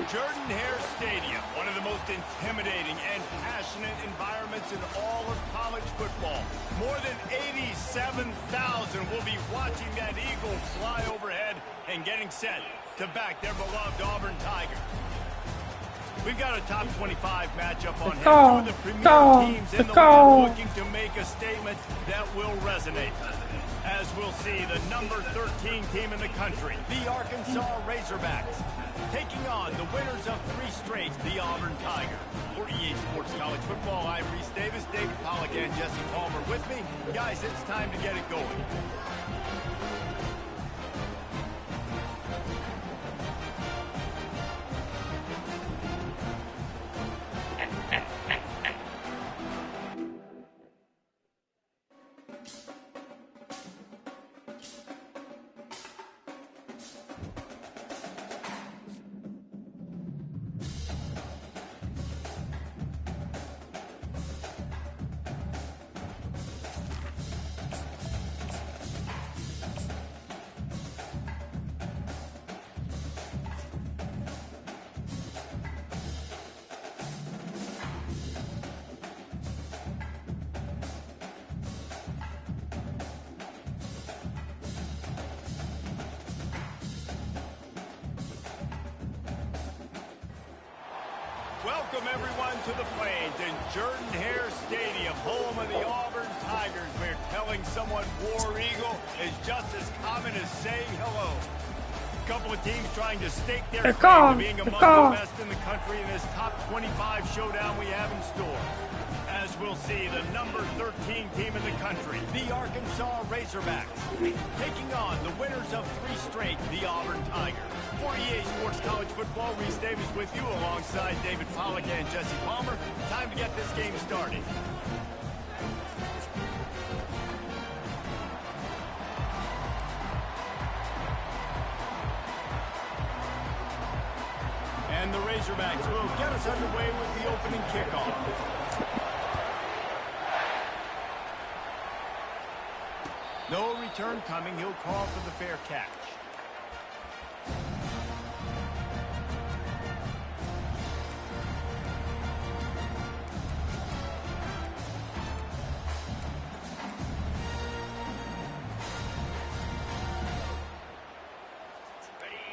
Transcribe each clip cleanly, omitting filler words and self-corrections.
Jordan-Hare Stadium, one of the most intimidating and passionate environments in all of college football. More than 87,000 will be watching that eagle fly overhead and getting set to back their beloved Auburn Tigers. We've got a top 25 matchup on hand. Two of the premier teams in the land looking to make a statement that will resonate. As we'll see, the number 13 team in the country, the Arkansas Razorbacks, taking on the winners of 3 straight, the Auburn Tigers. For EA Sports College Football, I'm Reese Davis, David Pollack, and Jesse Palmer with me. Guys, it's time to get it going. Welcome, everyone, to the Plains in Jordan-Hare Stadium, home of the Auburn Tigers, where telling someone War Eagle is just as common as saying hello. A couple of teams trying to stake their claim to being among the best in the country in this top 25 showdown we have in store. As we'll see, the number 13 team in the country, the Arkansas Razorbacks, taking on the winners of 3 straight, the Auburn Tigers. For EA Sports College Football, Reese Davis with you alongside David Pollack and Jesse Palmer. Time to get this game started. And the Razorbacks will get us underway with the opening kickoff. No return coming. He'll call for the fair catch.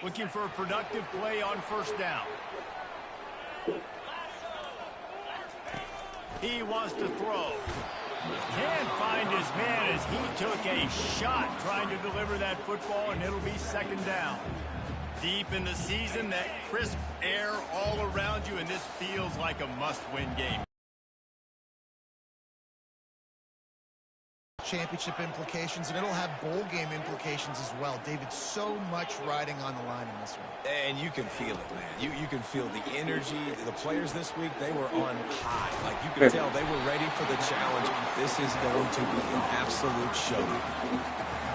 Looking for a productive play on first down. He wants to throw. Can't find his man as he took a shot trying to deliver that football, and it'll be second down. Deep in the season, that crisp air all around you, and this feels like a must-win game. Championship implications, and it'll have bowl game implications as well. David, so much riding on the line in this one. And you can feel it, man. You can feel the energy. The players this week, they were on high. Like, you could tell they were ready for the challenge. This is going to be an absolute showdown.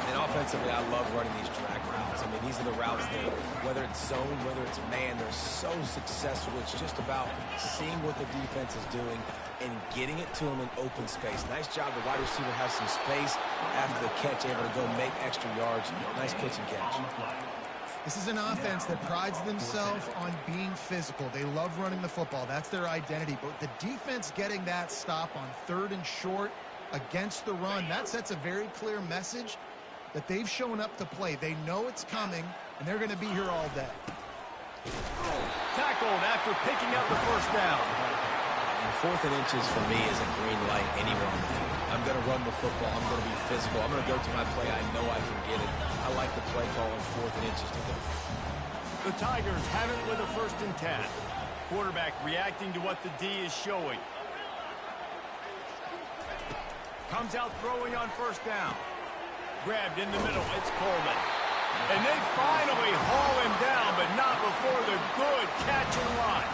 And offensively, I love running these drag routes. I mean, these are the routes that, whether it's zone, whether it's man, they're so successful. It's just about seeing what the defense is doing and getting it to him in open space. Nice job. The wide receiver has some space after the catch, able to go make extra yards. Nice pitch and catch. This is an offense that prides themselves on being physical. They love running the football. That's their identity. But the defense getting that stop on 3rd and short against the run, that sets a very clear message that they've shown up to play. They know it's coming, and they're going to be here all day. Tackled after picking up the first down. And 4th and inches for me is a green light anywhere on the field. I'm going to run the football. I'm going to be physical. I'm going to go to my play. I know I can get it. I like the play call on 4th and inches to go. The Tigers have it with a 1st and 10. Quarterback reacting to what the D is showing. Comes out throwing on 1st down. Grabbed in the middle. It's Coleman. And they finally haul him down, but not before the good catch and run.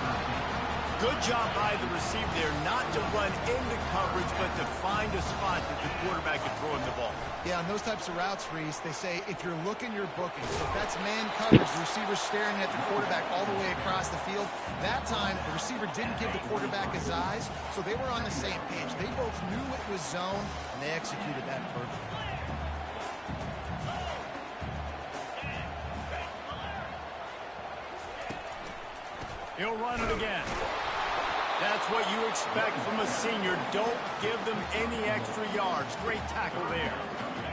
Good job by the receiver there not to run into coverage, but to find a spot that the quarterback can throw him the ball. Yeah, on those types of routes, Reese, they say if you're looking, you're booking. So if that's man coverage, the receiver's staring at the quarterback all the way across the field. That time, the receiver didn't give the quarterback his eyes, so they were on the same page. They both knew it was zone, and they executed that perfectly. He'll run it again. That's what you expect from a senior. Don't give them any extra yards. Great tackle there.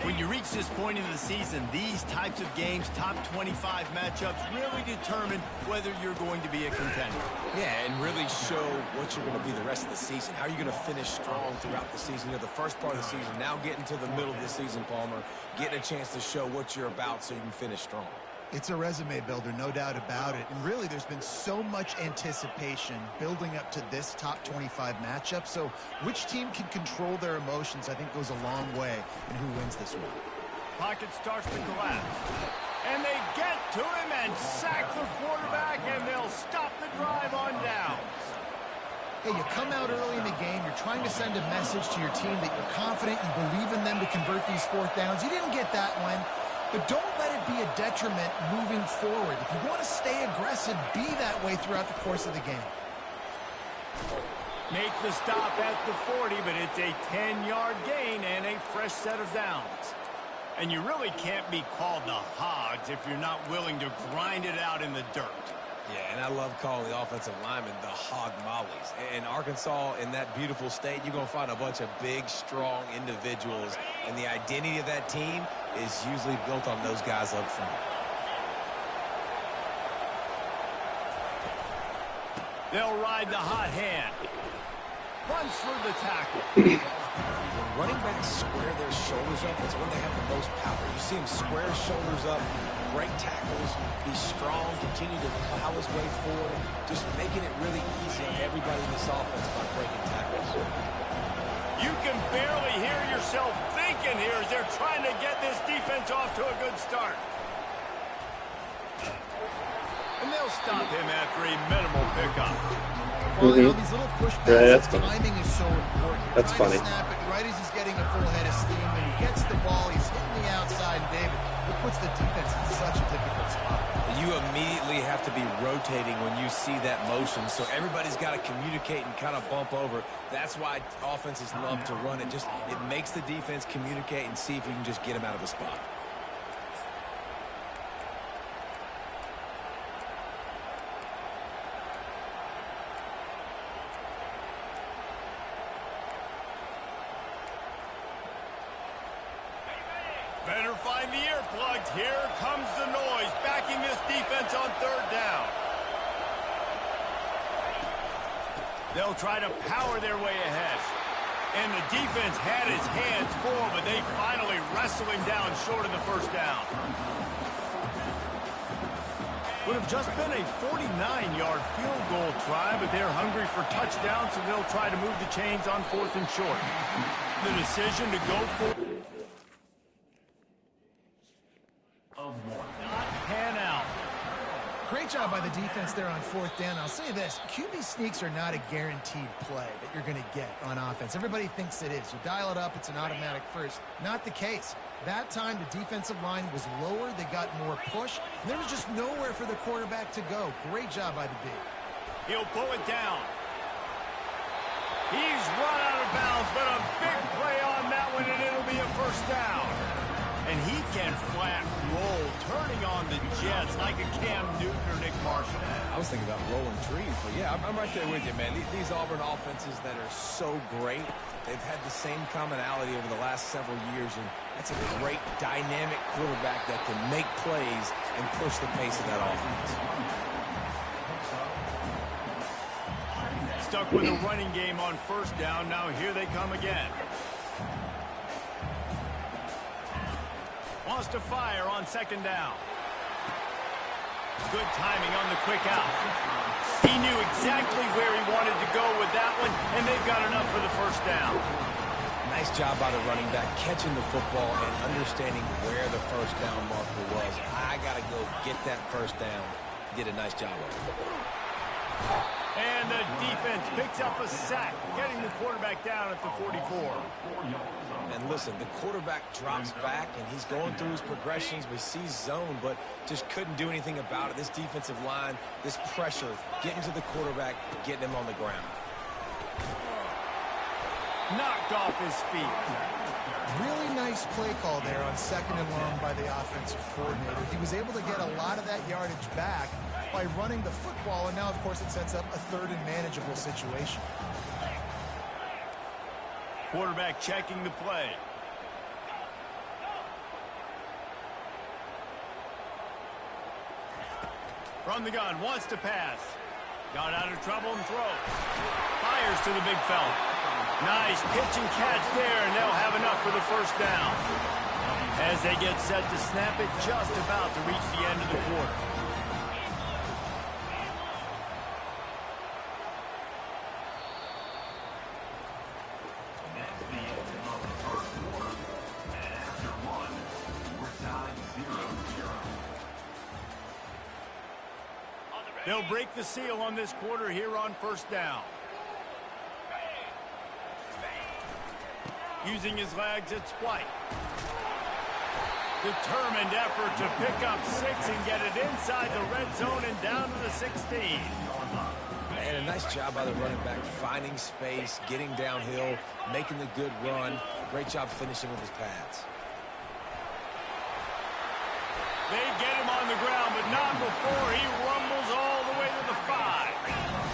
When you reach this point in the season, these types of games, top 25 matchups, really determine whether you're going to be a contender. Yeah, and really show what you're going to be the rest of the season. How are you going to finish strong throughout the season? You know, the first part of the season, now getting to the middle of the season, Palmer, getting a chance to show what you're about so you can finish strong. It's a resume builder, no doubt about it. And really, there's been so much anticipation building up to this top 25 matchup. So which team can control their emotions, I think, goes a long way in who wins this one. Pocket starts to collapse. And they get to him and sack the quarterback, and they'll stop the drive on downs. Hey, you come out early in the game, you're trying to send a message to your team that you're confident, you believe in them to convert these 4th downs. You didn't get that one. But don't let it be a detriment moving forward. If you want to stay aggressive, be that way throughout the course of the game. Make the stop at the 40, but it's a 10-yard gain and a fresh set of downs. And you really can't be called the Hogs if you're not willing to grind it out in the dirt. Yeah, and I love calling the offensive linemen the hog mollies. In Arkansas, in that beautiful state, you're going to find a bunch of big, strong individuals. And the identity of that team is usually built on those guys up front. They'll ride the hot hand. Runs through the tackle. When running backs square their shoulders up, that's when they have the most power. You see him square his shoulders up, break tackles, be strong, continue to plow his way forward, just making it really easy on everybody in this offense by breaking tackles. You can barely hear yourself thinking here as they're trying to get this defense off to a good start. And they'll stop him after a minimal pickup. Well, you know, these little push passes, funny. timing is so important. You're That's trying funny. to snap it right as he's getting a full head of steam. When he gets the ball, he's hitting the outside, and David, it puts the defense in such a difficult spot. You immediately have to be rotating when you see that motion, so everybody's got to communicate and kind of bump over. That's why offenses love to run it. It makes the defense communicate and see if you can just get him out of the spot. Better find the earplugs. Here comes the noise, backing this defense on 3rd down. They'll try to power their way ahead. And the defense had his hands full, but they finally wrestle him down short of the 1st down. Would have just been a 49-yard field goal try, but they're hungry for touchdowns, so they'll try to move the chains on 4th and short. The decision to go for not pan out. Great job by the defense there on 4th down. I'll say this, QB sneaks are not a guaranteed play that you're going to get on offense. Everybody thinks it is. You dial it up, it's an automatic first. Not the case. That time, the defensive line was lower. They got more push. And there was just nowhere for the quarterback to go. Great job by the D. He'll pull it down. He's run out of bounds, but a big play on that one, and it'll be a 1st down. And he can flat roll, turning on the Jets like a Cam Newton or Nick Marshall. I was thinking about rolling trees, but yeah, I'm right there with you, man. These Auburn offenses that are so great, they've had the same commonality over the last several years, and that's a great dynamic quarterback that can make plays and push the pace of that offense. Stuck with a running game on 1st down. Now here they come again. wants to fire on second down. Good timing on the quick out. He knew exactly where he wanted to go with that one, and they've got enough for the first down. Nice job by the running back, catching the football and understanding where the first down marker was. I got to go get that first down. Did a nice job of it. And the defense picks up a sack, getting the quarterback down at the 44. And listen, the quarterback drops back, and he's going through his progressions. We see zone, but just couldn't do anything about it. This defensive line, this pressure, getting to the quarterback, getting him on the ground. Knocked off his feet. Really nice play call there on second and long by the offensive coordinator. He was able to get a lot of that yardage back by running the football, and now, of course, it sets up a third and manageable situation. Quarterback checking the play. From the gun, wants to pass. Got out of trouble and throws. Fires to the big fella. Nice pitch and catch there, and they'll have enough for the first down. As they get set to snap it, just about to reach the end of the quarter. They'll break the seal on this quarter here on first down. Using his legs, it's White. Determined effort to pick up 6 and get it inside the red zone and down to the 16. And a nice job by the running back, finding space, getting downhill, making the good run. Great job finishing with his pads. They get him on the ground, but not before he rumbles all the way to the 5.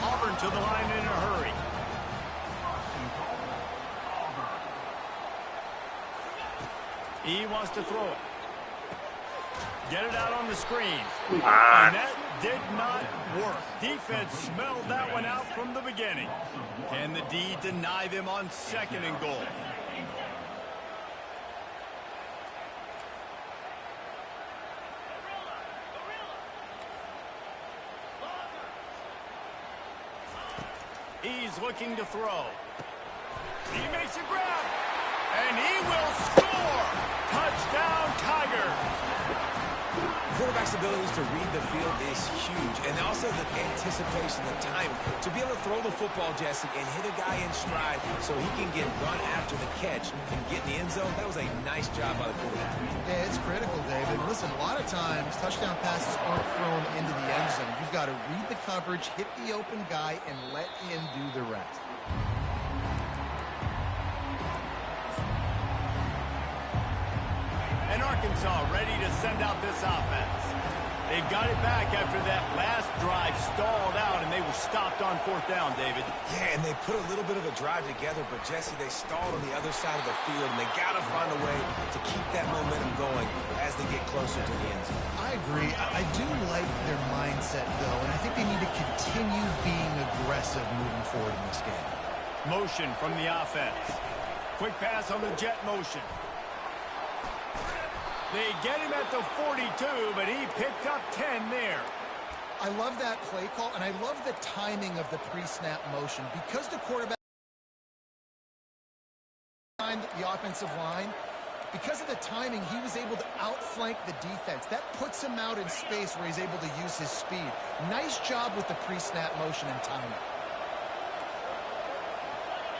Auburn to the line in a hurry. He wants to throw it. Get it out on the screen. And that did not work. Defense smelled that one out from the beginning. Can the D deny them on second and goal? He's looking to throw. He makes a grab. And he will score. Touchdown, Tigers. Quarterback's abilities to read the field is huge. And also the anticipation, the time. To be able to throw the football, Jesse, and hit a guy in stride so he can get run after the catch and get in the end zone, that was a nice job by the quarterback. Yeah, it's critical, David. Listen, a lot of times touchdown passes aren't thrown into the end zone. You've got to read the coverage, hit the open guy, and let him do the rest. And Arkansas ready to send out this offense. They've got it back after that last drive stalled out, and they were stopped on fourth down, David. Yeah, and they put a little bit of a drive together, but, Jesse, they stalled on the other side of the field, and they got to find a way to keep that momentum going as they get closer to the end zone. I agree. I do like their mindset, though, and I think they need to continue being aggressive moving forward in this game. Motion from the offense. Quick pass on the jet motion. They get him at the 42, but he picked up 10 there. I love that play call, and I love the timing of the pre-snap motion. Because the quarterback behind the offensive line, because of the timing, he was able to outflank the defense. That puts him out in space where he's able to use his speed. Nice job with the pre-snap motion and timing.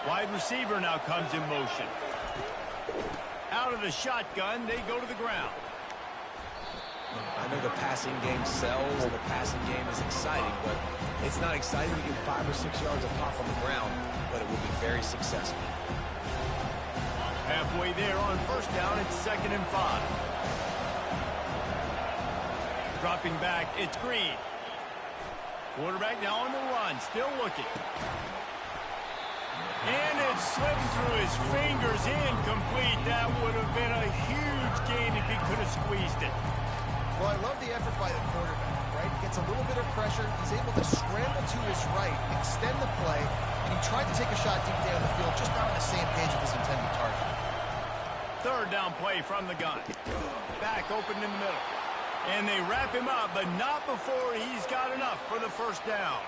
Wide receiver now comes in motion. Out of the shotgun, they go to the ground. I know the passing game sells and the passing game is exciting, but it's not exciting to get 5 or 6 yards of pop on the ground, but it will be very successful. Halfway there on first down, it's 2nd and 5. Dropping back, it's Green. Quarterback now on the run, still looking. And it slipped through his fingers, incomplete. That would have been a huge gain if he could have squeezed it. Well, I love the effort by the quarterback, right? Gets a little bit of pressure. He's able to scramble to his right, extend the play, and he tried to take a shot deep down the field, just not on the same page with his intended target. Third down play from the gun. Back open in the middle. And they wrap him up, but not before he's got enough for the first down.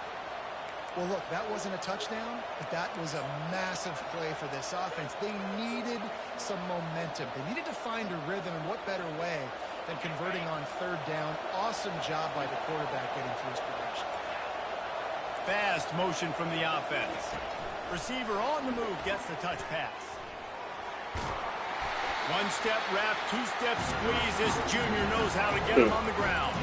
Well, look, that wasn't a touchdown, but that was a massive play for this offense. They needed some momentum. They needed to find a rhythm, and what better way than converting on third down. Awesome job by the quarterback getting through his progression. Fast motion from the offense. Receiver on the move gets the touch pass. One-step wrap, two-step squeeze. This junior knows how to get him on the ground.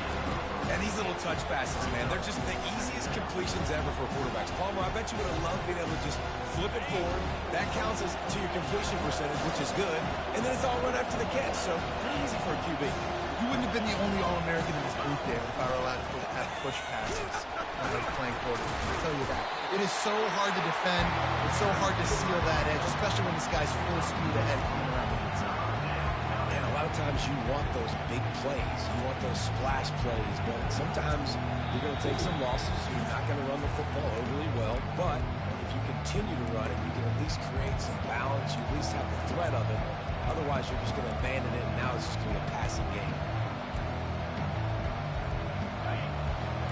And these little touch passes, man, they're just the easiest completions ever for quarterbacks. Palmer, I bet you would have loved being able to just flip it forward. That counts as to your completion percentage, which is good. And then it's all run after the catch, so pretty easy for a QB. You wouldn't have been the only All-American in this booth, David, if I were allowed to have push passes when I was playing quarterback. I'll tell you that. It is so hard to defend. It's so hard to seal that edge, especially when this guy's full speed ahead coming around the inside. And a lot of times you want those big plays. You want those splash plays, but sometimes you're going to take some losses. You're not going to run the football overly well, but if you continue to run it, you can at least create some balance. You at least have the threat of it. Otherwise, you're just going to abandon it, and now it's just going to be a passing game.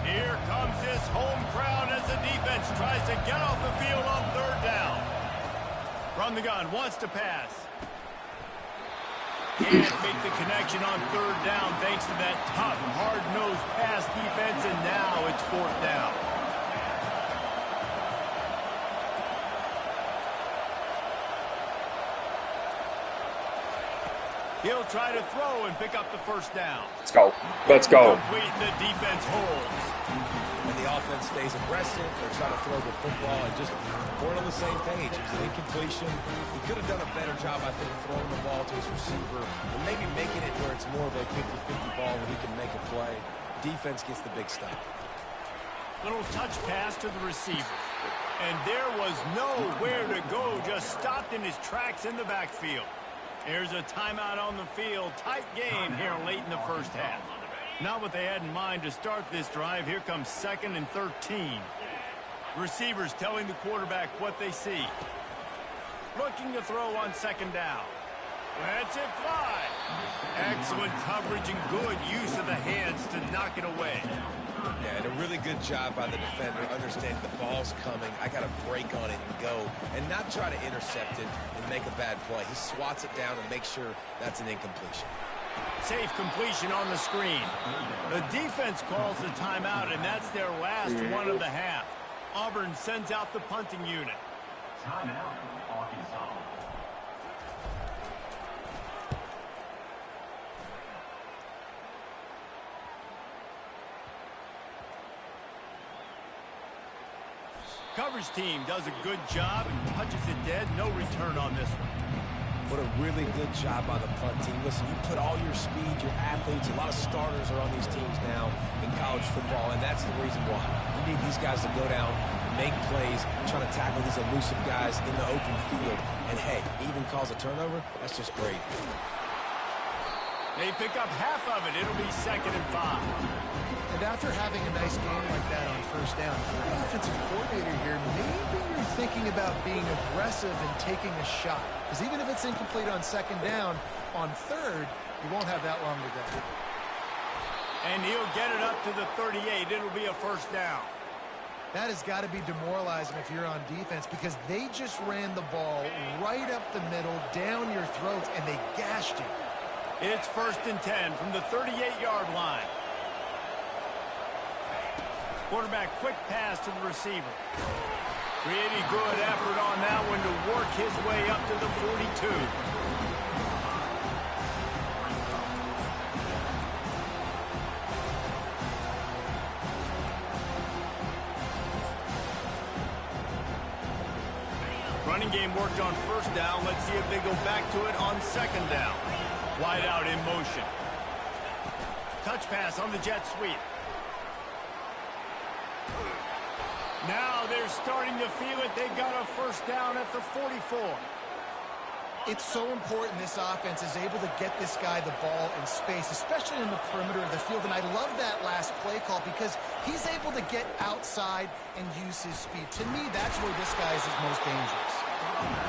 Here comes this home crowd as the defense tries to get off the field on third down. From the gun, wants to pass. Can't make the connection on third down thanks to that tough, hard-nosed pass defense, and now it's fourth down. He'll try to throw and pick up the first down. Let's go. Let's go. Complete, the defense holds. And the offense stays aggressive. They're trying to throw the football and just weren't on the same page. It was an incompletion. He could have done a better job, I think, throwing the ball to his receiver and maybe making it where it's more of a 50-50 ball where he can make a play. Defense gets the big stop. Little touch pass to the receiver. And there was nowhere to go, just stopped in his tracks in the backfield. There's a timeout on the field. Tight game here late in the first half. Not what they had in mind to start this drive. Here comes 2nd and 13. Receivers telling the quarterback what they see. Looking to throw on 2nd down. Lets it fly. Excellent coverage and good use of the hands to knock it away. Yeah, and a really good job by the defender, understanding the ball's coming. I got to break on it and go, and not try to intercept it and make a bad play. He swats it down and makes sure that's an incompletion. Safe completion on the screen. The defense calls the timeout, and that's their last one of the half. Auburn sends out the punting unit. Timeout, Arkansas. Coverage team does a good job and punches it dead. No return on this one. What a really good job by the punt team. Listen, you put all your speed, your athletes, a lot of starters are on these teams now in college football, and that's the reason why. You need these guys to go down, make plays, trying to tackle these elusive guys in the open field. And, hey, even calls a turnover, that's just great. They pick up half of it. It'll be 2nd and 5. And after having a nice game like that on first down, for the offensive coordinator here, maybe you're thinking about being aggressive and taking a shot. Because even if it's incomplete on 2nd down, on 3rd, you won't have that long to go. And he'll get it up to the 38. It'll be a first down. That has got to be demoralizing if you're on defense, because they just ran the ball right up the middle, down your throats, and they gashed you. It's 1st and 10 from the 38-yard line. Quarterback quick pass to the receiver. Pretty good effort on that one to work his way up to the 42. Running game worked on first down. Let's see if they go back to it on 2nd down. Wide out in motion. Touch pass on the jet sweep. Now they're starting to feel it. They've got a first down at the 44. It's so important this offense is able to get this guy the ball in space, especially in the perimeter of the field. And I love that last play call because he's able to get outside and use his speed. To me, that's where this guy is his most dangerous.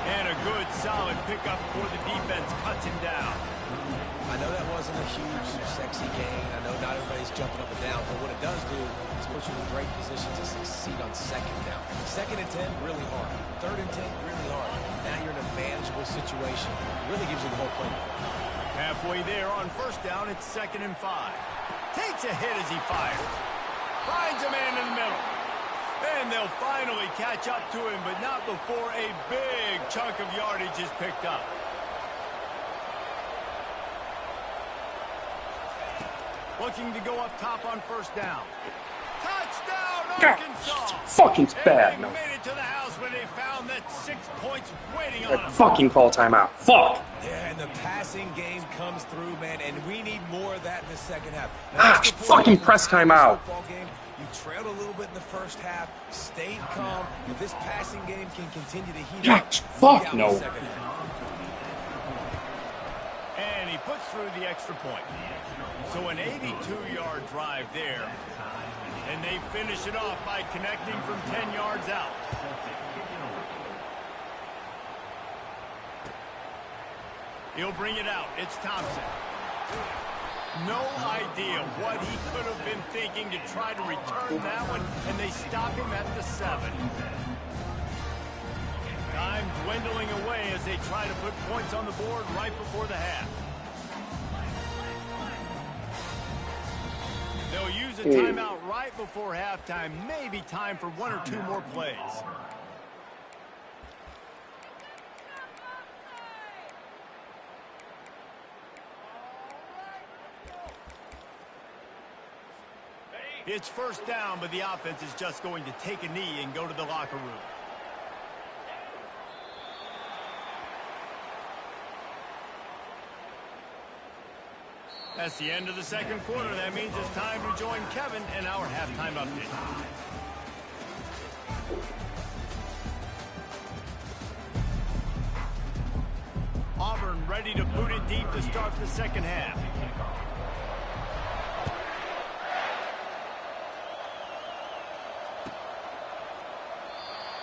And a good, solid pickup for the defense. Cuts him down. I know that wasn't a huge, sexy gain. I know not everybody's jumping up and down, but what it does do is put you in a great position to succeed on second down. 2nd and 10, really hard. 3rd and 10, really hard. Now you're in a manageable situation. It really gives you the whole playbook. Halfway there on 1st down, it's 2nd and 5. Takes a hit as he fires. Finds a man in the middle. And they'll finally catch up to him, but not before a big chunk of yardage is picked up. Looking to go up top on 1st down. Touchdown, Arkansas! Fucking bad, and no. they made it to the house when they found that 6 points waiting on Like, them. fucking call timeout. Fuck! Yeah, and the passing game comes through, man, and we need more of that in the 2nd half. Fucking press timeout. Game, you trailed a little bit in the 1st half, stayed calm. If this passing game can continue to heat up, Fuck no. And he puts through the extra point. So an 82-yard drive there. And they finish it off by connecting from 10 yards out. He'll bring it out. It's Thompson. No idea what he could have been thinking to try to return that one, and they stop him at the 7. Time dwindling away as they try to put points on the board right before the half. They'll use a timeout right before halftime. Maybe time for 1 or 2 more plays. It's 1st down, but the offense is just going to take a knee and go to the locker room. That's the end of the 2nd quarter. That means it's time to join Kevin in our halftime update. Auburn ready to boot it deep to start the 2nd half.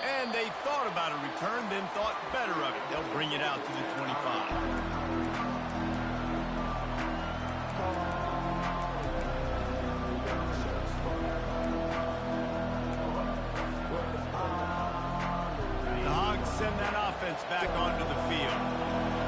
And they thought about a return, then thought better of it. They'll bring it out to the 25. Send that offense back onto the field.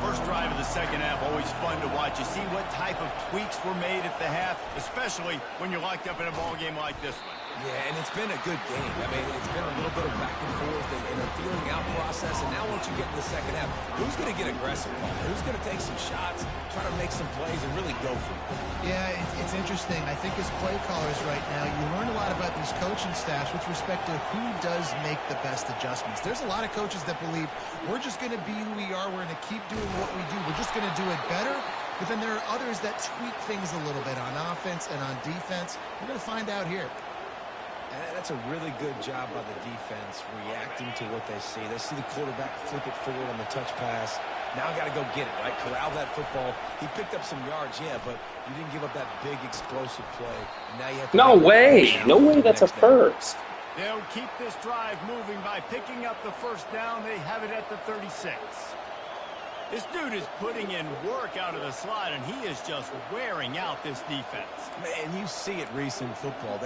First drive of the 2nd half, always fun to watch. You see what type of tweaks were made at the half, especially when you're locked up in a ball game like this one. Yeah, and it's been a good game. I mean, it's been a little bit of back and forth and a feeling out process. And now once you get in the 2nd half, who's going to get aggressive? Who's going to take some shots, try to make some plays, and really go for it? Yeah, it's interesting. I think as play callers right now, you learn a lot about these coaching staffs with respect to who does make the best adjustments. There's a lot of coaches that believe we're just going to be who we are. We're going to keep doing what we do. We're just going to do it better. But then there are others that tweak things a little bit on offense and on defense. We're going to find out here. That's a really good job by the defense, reacting to what they see. They see the quarterback flip it forward on the touch pass. Now I got to go get it, right? Corral that football. He picked up some yards, yeah, but you didn't give up that big explosive play. And now you have to No way. No way that's a first. They'll keep this drive moving by picking up the 1st down. They have it at the 36. This dude is putting in work out of the slot, and he is just wearing out this defense. Man, you see it, Reese, in football.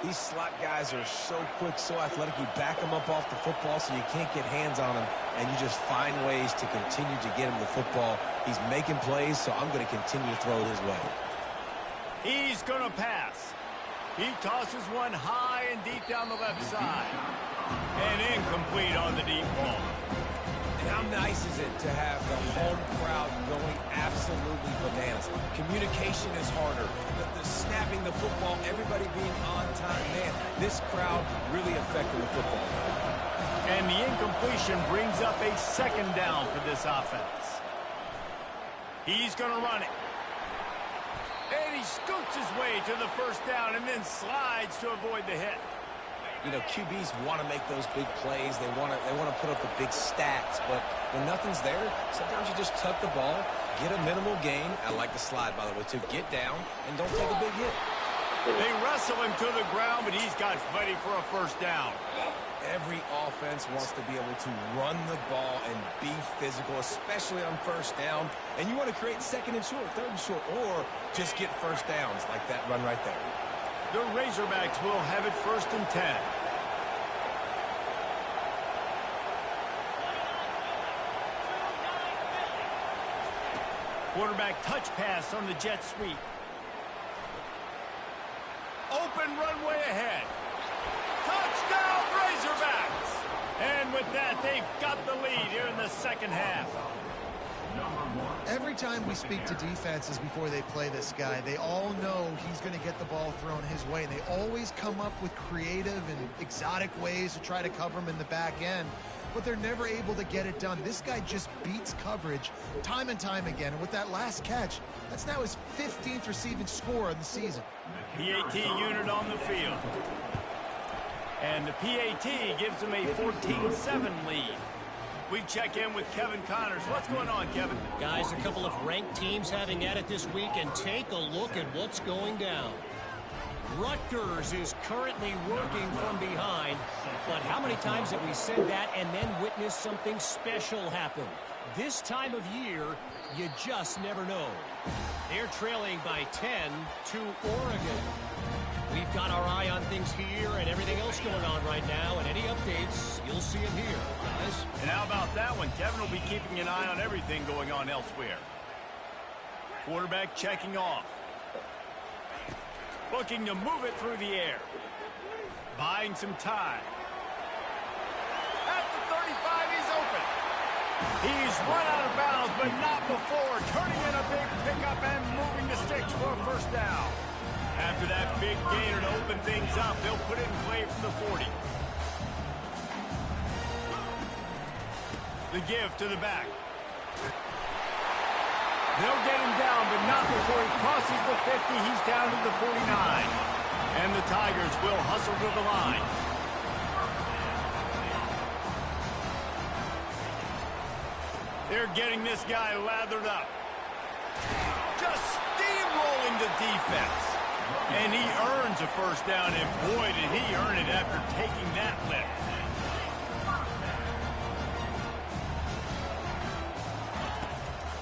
These slot guys are so quick, so athletic. You back them up off the football so you can't get hands on them, and you just find ways to continue to get him the football. He's making plays, so I'm going to continue to throw it his way. He's going to pass. He tosses one high and deep down the left side. And incomplete on the deep ball. And how nice is it to have the home crowd going absolutely bananas? Communication is harder. The snapping the football, everybody being on time. Man, this crowd really affecting the football. And the incompletion brings up a 2nd down for this offense. He's going to run it. And he scoots his way to the 1st down and then slides to avoid the hit. You know, QBs want to make those big plays. They want to put up the big stats. But when nothing's there, sometimes you just tuck the ball, get a minimal gain. I like the slide, by the way, too. Get down and don't take a big hit. They wrestle him to the ground, but he's got ready for a first down. Every offense wants to be able to run the ball and be physical, especially on first down. And you want to create second and short, third and short, or just get first downs like that run right there. The Razorbacks will have it 1st and 10. Quarterback touch pass on the jet sweep. Open runway ahead. Touchdown Razorbacks! And with that, they've got the lead here in the second half. Every time we speak to defenses before they play this guy, they all know he's going to get the ball thrown his way. And they always come up with creative and exotic ways to try to cover him in the back end, but they're never able to get it done. This guy just beats coverage time and time again. And with that last catch, that's now his 15th receiving score of the season. PAT unit on the field. And the PAT gives them a 14-7 lead. We check in with Kevin Connors. What's going on, Kevin? Guys, a couple of ranked teams having at it this week, and take a look at what's going down. Rutgers is currently working from behind, but how many times have we said that and then witnessed something special happen? This time of year, you just never know. They're trailing by 10 to Oregon. We've got our eye on things here and everything else going on right now, and any updates, you'll see them here, guys. And how about that one? Kevin will be keeping an eye on everything going on elsewhere. Quarterback checking off. Looking to move it through the air. Buying some time. At the 35, he's open. He's run out of bounds, but not before. Turning in a big pickup and moving the sticks for a first down. After that big gainer to open things up, they'll put it in play from the 40. The give to the back. They'll get him down, but not before he crosses the 50. He's down to the 49. And the Tigers will hustle to the line. They're getting this guy lathered up. Just steamrolling the defense. And he earns a first down, and boy, did he earn it after taking that lift.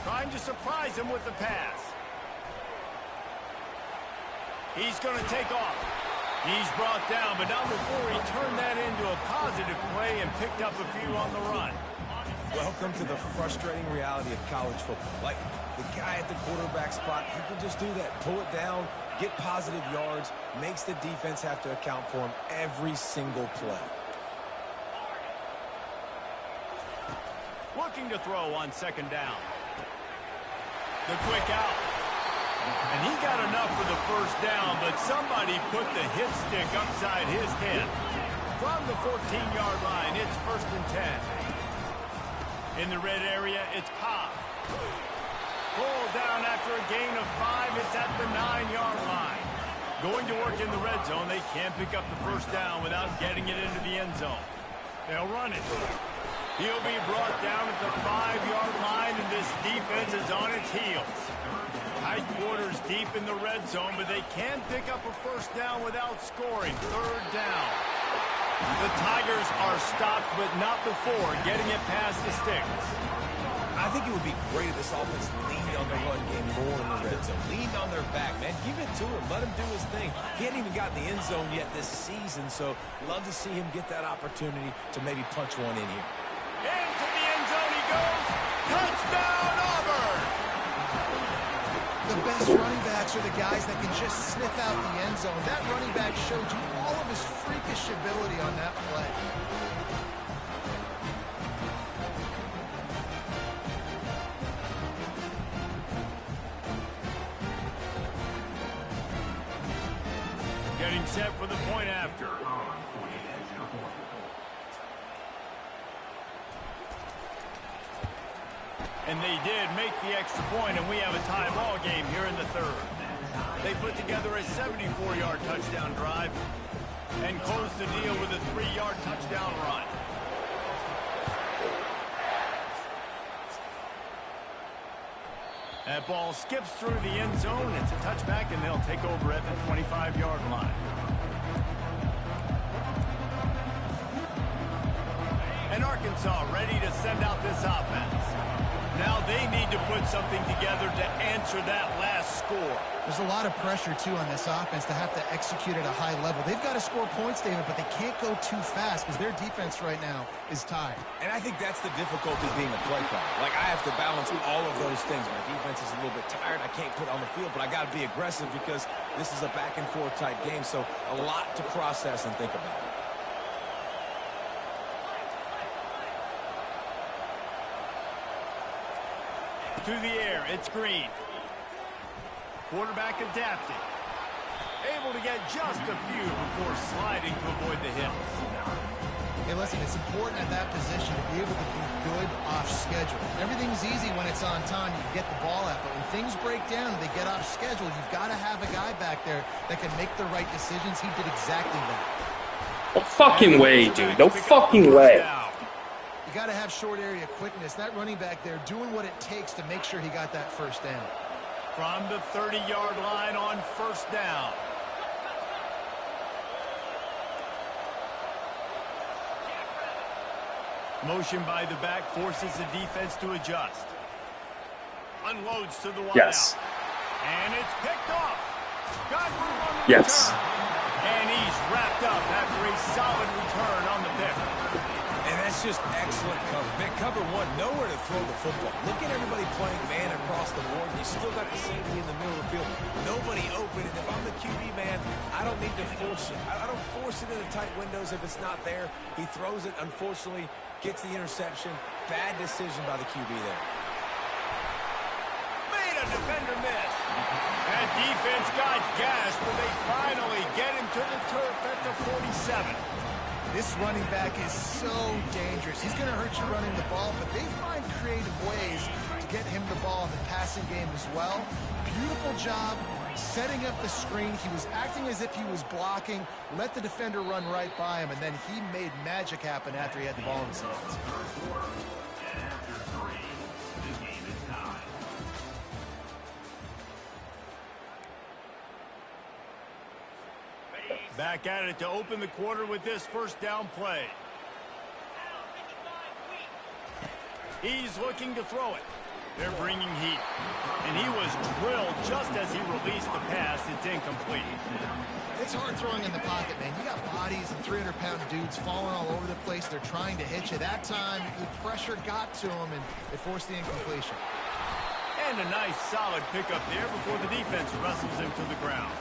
Trying to surprise him with the pass. He's going to take off. He's brought down, but not before he turned that into a positive play and picked up a few on the run. Welcome to the frustrating reality of college football. Like, the guy at the quarterback spot, he can just do that. Pull it down, get positive yards, makes the defense have to account for him every single play. Looking to throw on second down. The quick out. And he got enough for the first down, but somebody put the hit stick upside his head. From the 14-yard line, it's 1st and 10. In the red area, it's Cobb. Pulled down after a gain of 5. It's at the 9-yard line. Going to work in the red zone. They can't pick up the first down without getting it into the end zone. They'll run it. He'll be brought down at the 5-yard line, and this defense is on its heels. Tight quarters deep in the red zone, but they can pick up a first down without scoring. 3rd down. The Tigers are stopped, but not before getting it past the sticks. I think it would be great if this offense leaned on the run game more in the red zone. Leaned on their back, man. Give it to him. Let him do his thing. He hadn't even gotten the end zone yet this season, so love to see him get that opportunity to maybe punch one in here. Into the end zone he goes. Touchdown, Auburn! The best running backs are the guys that can just sniff out the end zone. That running back showed you all of his freakish ability on that play. Getting set for the point after. And they did make the extra point, and we have a tie ball game here in the 3rd. They put together a 74-yard touchdown drive and closed the deal with a 3-yard touchdown run. That ball skips through the end zone. It's a touchback, and they'll take over at the 25-yard line. And Arkansas ready to send out this offense. Now they need to put something together to answer that last score. There's a lot of pressure, too, on this offense to have to execute at a high level. They've got to score points, David, but they can't go too fast because their defense right now is tied. And I think that's the difficulty being a play caller. Like, I have to balance all of those things. My defense is a little bit tired. I can't put on the field, but I got to be aggressive because this is a back-and-forth type game, so a lot to process and think about. To the air, it's Green. Quarterback adapting. Able to get just a few before sliding to avoid the hit. Hey, listen, it's important at that position to be able to be good off schedule. Everything's easy when it's on time. You get the ball out, but when things break down and they get off schedule, you've got to have a guy back there that can make the right decisions. He did exactly that. No fucking way, dude. No fucking way. You got to have short area quickness. That running back there doing what it takes to make sure he got that first down. From the 30-yard line on first down. Motion by the back forces the defense to adjust. Unloads to the wideout. Yes. And it's picked off. Got room on the Yes. return. And he's wrapped up after a solid return on the pick. And that's just excellent cover. Man, cover one, nowhere to throw the football. Look at everybody playing man across the board. You still got the safety in the middle of the field. Nobody open. And if I'm the QB, man, I don't need to force it. I don't force it into tight windows if it's not there. He throws it, unfortunately, gets the interception. Bad decision by the QB there. Made a defender miss. That defense got gashed, but they finally get him to the turf at the 47. This running back is so dangerous. He's going to hurt you running the ball, but they find creative ways to get him the ball in the passing game as well. Beautiful job setting up the screen. He was acting as if he was blocking, let the defender run right by him, and then he made magic happen after he had the ball in his hands. Back at it to open the quarter with this first down play. He's looking to throw it. They're bringing heat. And he was drilled just as he released the pass. It's incomplete. It's hard throwing in the pocket, man. You got bodies and 300-pound dudes falling all over the place. They're trying to hit you. That time, the pressure got to him, and it forced the incompletion. And a nice, solid pickup there before the defense wrestles him to the ground.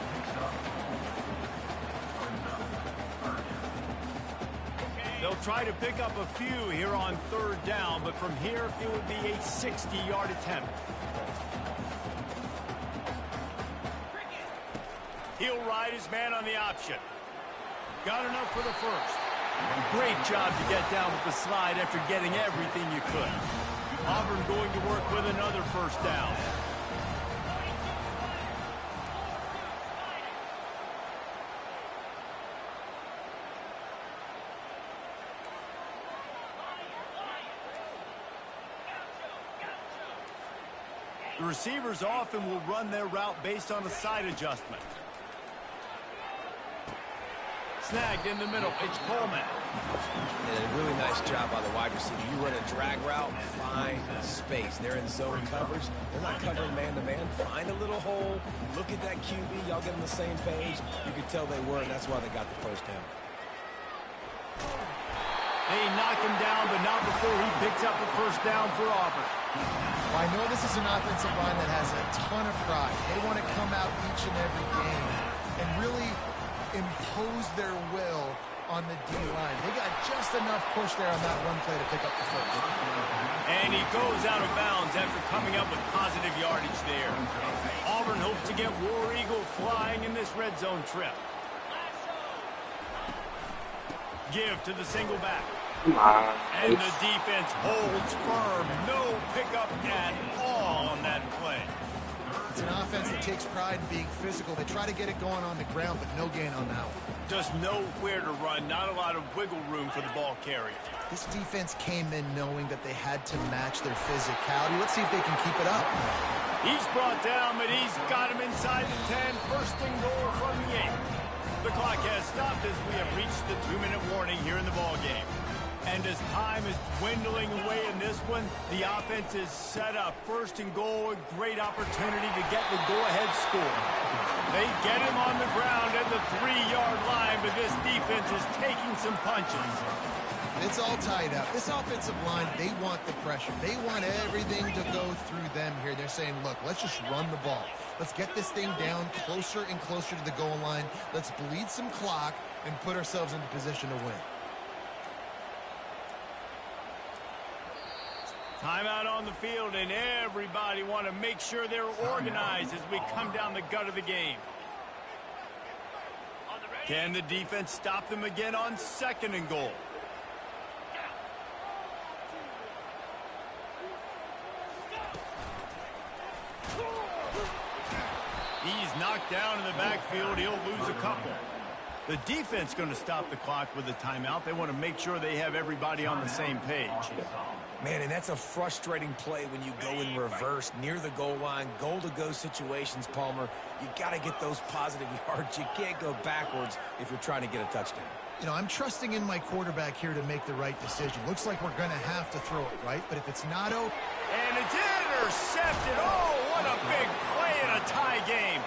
They'll try to pick up a few here on third down, but from here, it would be a 60-yard attempt. He'll ride his man on the option. Got enough for the first. Great job to get down with the slide after getting everything you could. Auburn going to work with another first down. The receivers often will run their route based on a side adjustment. Snagged in the middle. It's Coleman. And a really nice job by the wide receiver. You run a drag route, find space. They're in zone coverage. They're not covering man-to-man. Find a little hole. Look at that QB. Y'all get on the same page. You could tell they were, and that's why they got the first down. They knock him down, but not before he picks up the first down for Auburn. Well, I know this is an offensive line that has a ton of pride. They want to come out each and every game and really impose their will on the D-line. They got just enough push there on that one play to pick up the first. And he goes out of bounds after coming up with positive yardage there. Auburn hopes to get War Eagle flying in this red zone trip. Give to the single back. Come on. And the defense holds firm. No pickup at all on that play. It's an offense that takes pride in being physical. They try to get it going on the ground, but no gain on that one. Just nowhere to run. Not a lot of wiggle room for the ball carrier. This defense came in knowing that they had to match their physicality. Let's see if they can keep it up. He's brought down, but he's got him inside the 10. First and goal from the 8. The clock has stopped as we have reached the 2-minute warning here in the ballgame. And as time is dwindling away in this one, the offense is set up. First and goal, a great opportunity to get the go-ahead score. They get him on the ground at the 3-yard line, but this defense is taking some punches. It's all tied up. This offensive line, they want the pressure. They want everything to go through them here. They're saying, look, let's just run the ball. Let's get this thing down closer and closer to the goal line. Let's bleed some clock and put ourselves into position to win. Timeout on the field, and everybody want to make sure they're organized as we come down the gut of the game. Can the defense stop them again on second and goal? He's knocked down in the backfield. He'll lose a couple. The defense going to stop the clock with a timeout. They want to make sure they have everybody on the same page. Man, and that's a frustrating play when you go in reverse near the goal line, goal-to-go situations, Palmer. You got to get those positive yards. You can't go backwards if you're trying to get a touchdown. You know, I'm trusting in my quarterback here to make the right decision. Looks like we're going to have to throw it, right? But if it's not open... And it's intercepted. Oh, what a big play in a tie game.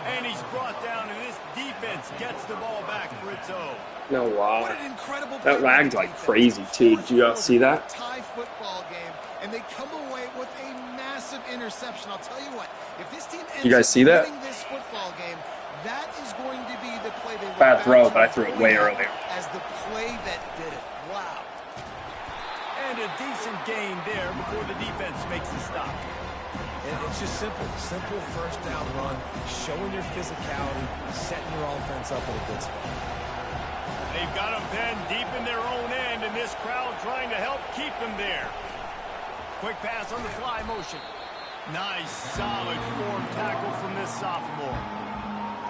And he's brought down, and this defense gets the ball back for its own. No, wow. What an incredible That lagged like crazy, too. Did you see that? Tie football game, and they come away with a massive interception. I'll tell you what, if this team ends You guys see that? winning this football game, that is going to be the play they Bad throw, but I threw it way earlier. As the play that did it. Wow. And a decent gain there before the defense makes the stop. And it's just simple first down run, showing your physicality, setting your offense up in a good spot. They've got them pinned deep in their own end, and this crowd trying to help keep them there. Quick pass on the fly motion. Nice, solid form tackle from this sophomore.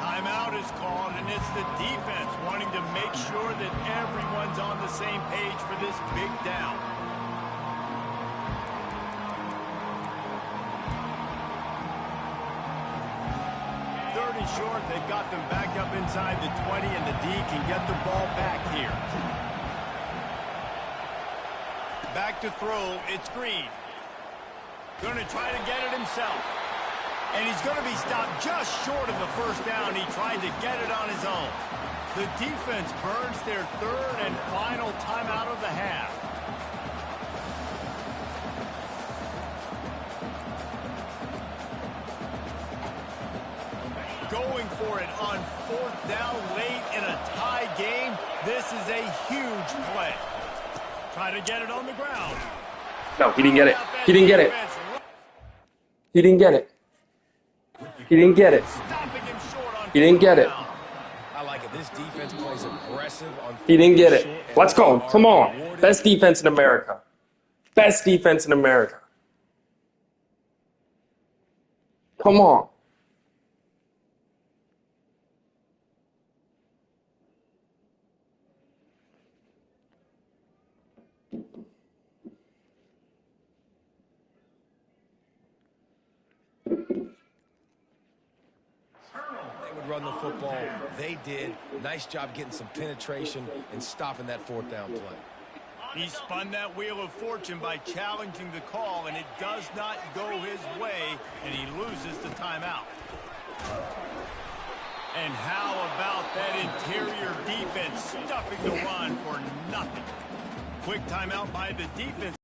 Timeout is called, and it's the defense wanting to make sure that everyone's on the same page for this big down. Third and short, they've got them back up inside the 20, and the D can get the ball back here. Back to throw, it's Green. Going to try to get it himself. And he's going to be stopped just short of the first down. He tried to get it on his own. The defense burns their third and final timeout of the half. Going for it on fourth down late in a tie game. This is a huge play. Try to get it on the ground. No, he didn't get it. He didn't get it. He didn't get it. He didn't get it. He didn't get it. I like it. This defense plays aggressive on. He didn't get it. Let's go. Come on. Best defense in America. Best defense in America. Come on. Run the football. They did. Nice job getting some penetration and stopping that fourth down play. He spun that wheel of fortune by challenging the call, and it does not go his way, and he loses the timeout. And how about that interior defense stuffing the run for nothing? Quick timeout by the defense.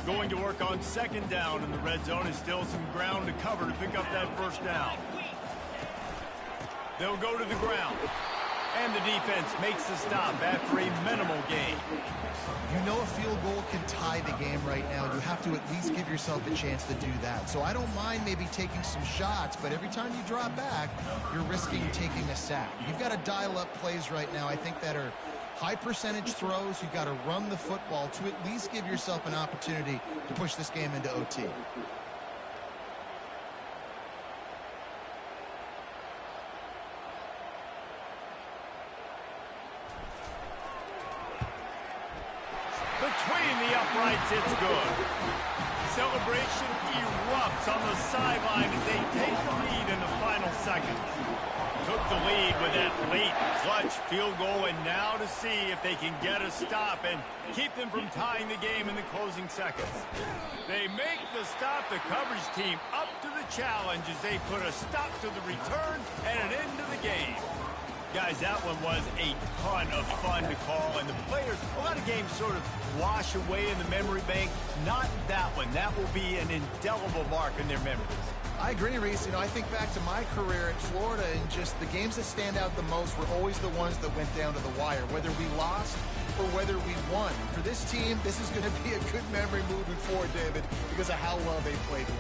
Going to work on second down in the red zone, and still some ground to cover to pick up that first down. They'll go to the ground, and the defense makes the stop after a minimal gain. You know a field goal can tie the game right now. You have to at least give yourself a chance to do that. So I don't mind maybe taking some shots, but every time you drop back, you're risking taking a sack. You've got to dial up plays right now, I think, that are high percentage throws. You've got to run the football to at least give yourself an opportunity to push this game into OT. between the uprights. It's good. Celebration erupts on the sideline as they take the lead in the final seconds. Took the lead with that late clutch field goal, and now to see if they can get a stop and keep them from tying the game in the closing seconds. They make the stop. The coverage team up to the challenge as they put a stop to the return and an end to the game. Guys, that one was a ton of fun to call, and the players, a lot of games sort of wash away in the memory bank. Not that one. That will be an indelible mark in their memories. I agree, Reese. I think back to my career at Florida, and just the games that stand out the most were always the ones that went down to the wire, whether we lost or whether we won. For this team, this is going to be a good memory moving forward, David, because of how well they played.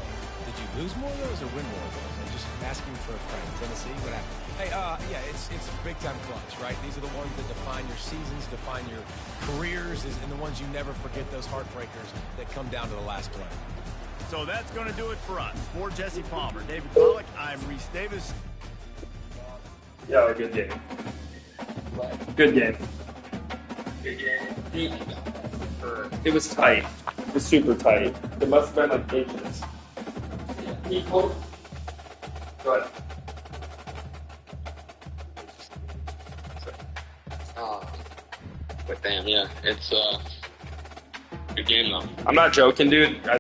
Did you lose more of those or win more of those? I'm just asking for a friend. Tennessee, what happened? Hey, yeah, it's big-time clutch, right? These are the ones that define your seasons, define your careers, and the ones you never forget, those heartbreakers that come down to the last play. So that's going to do it for us. For Jesse Palmer, David Pollack, I'm Reese Davis. Yeah, good game. Good game. It was tight. It was super tight. It must have been like inches. Equal. Good. But damn, yeah, it's a good game though. I'm not joking, dude.